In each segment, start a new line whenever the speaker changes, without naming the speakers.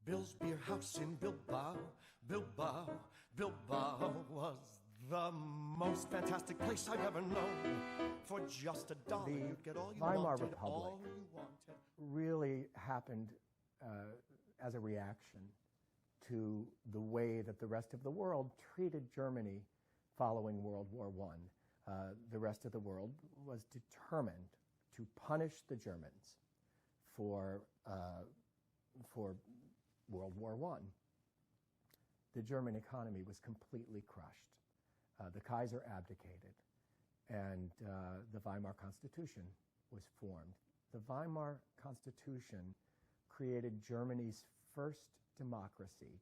Bill's Beer House in Bilbao, Bilbao, Bilbao was the most fantastic place I've ever known. For just $1, you'd get all you
Weimar
wanted,
Republic
all you wanted.
really happened as a reaction to the way that the rest of the world treated Germany following World War I. The rest of the world was determined to punish the Germans for World War I. The German economy was completely crushed. The Kaiser abdicated, and the Weimar Constitution was formed. The Weimar Constitution created Germany's first democracy.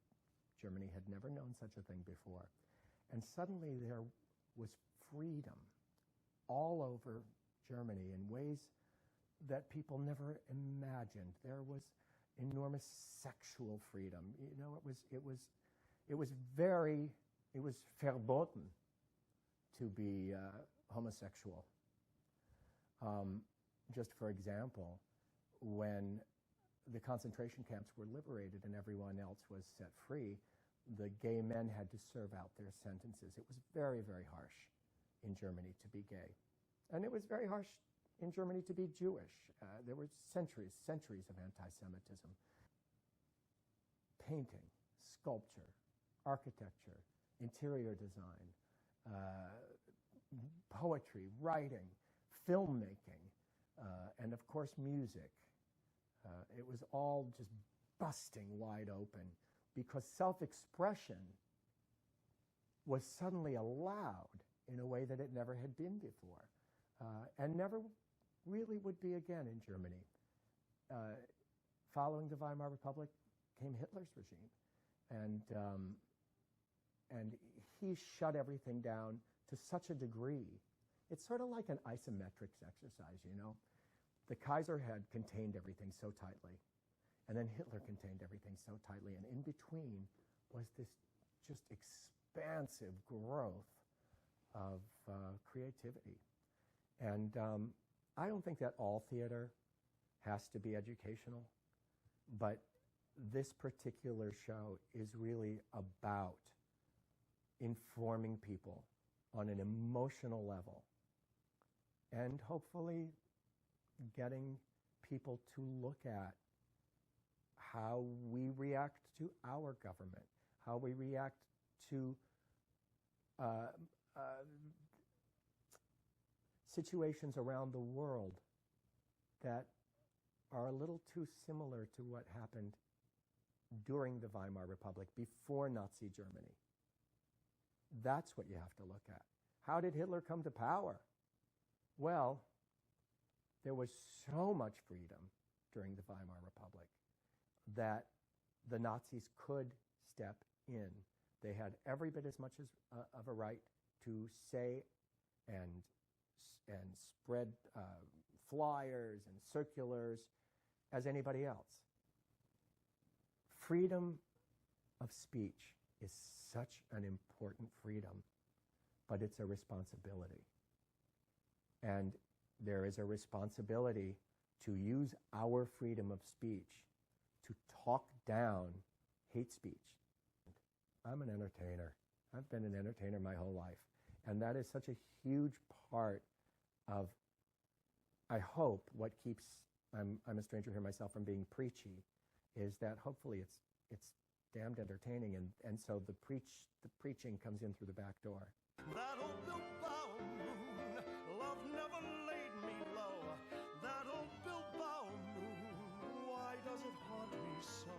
Germany had never known such a thing before. And suddenly there was freedom all over Germany in ways that people never imagined. There was enormous sexual freedom. You know, it was verboten to be homosexual. Just for example, when the concentration camps were liberated and everyone else was set free, the gay men had to serve out their sentences. It was very, very harsh in Germany to be gay. And it was very harsh in Germany to be Jewish. There were centuries of anti-Semitism. Painting, sculpture, architecture, interior design, poetry, writing, filmmaking, and of course music. It was all just busting wide open because self-expression was suddenly allowed in a way that it never had been before, and never really would be again in Germany. Following the Weimar Republic came Hitler's regime, and he shut everything down to such a degree. It's sort of like an isometrics exercise, you know. The Kaiser had contained everything so tightly, and then Hitler contained everything so tightly, and in between was this just expansive growth of creativity. And I don't think that all theater has to be educational, but this particular show is really about informing people on an emotional level and hopefully getting people to look at how we react to our government, how we react to situations around the world that are a little too similar to what happened during the Weimar Republic, before Nazi Germany. That's what you have to look at. How did Hitler come to power? Well, there was so much freedom during the Weimar Republic that the Nazis could step in. They had every bit as much of a right to say and spread flyers and circulars as anybody else. Freedom of speech is such an important freedom, but it's a responsibility. And there is a responsibility to use our freedom of speech to talk down hate speech. I'm an entertainer. I've been an entertainer my whole life. And that is such a huge part of, I hope, what keeps, I'm a stranger here myself, from being preachy, is that hopefully it's damned entertaining, and so the preaching comes in through the back door.
That old Bilbao moon, love never laid me low. That old Bilbao moon, why does it haunt me so?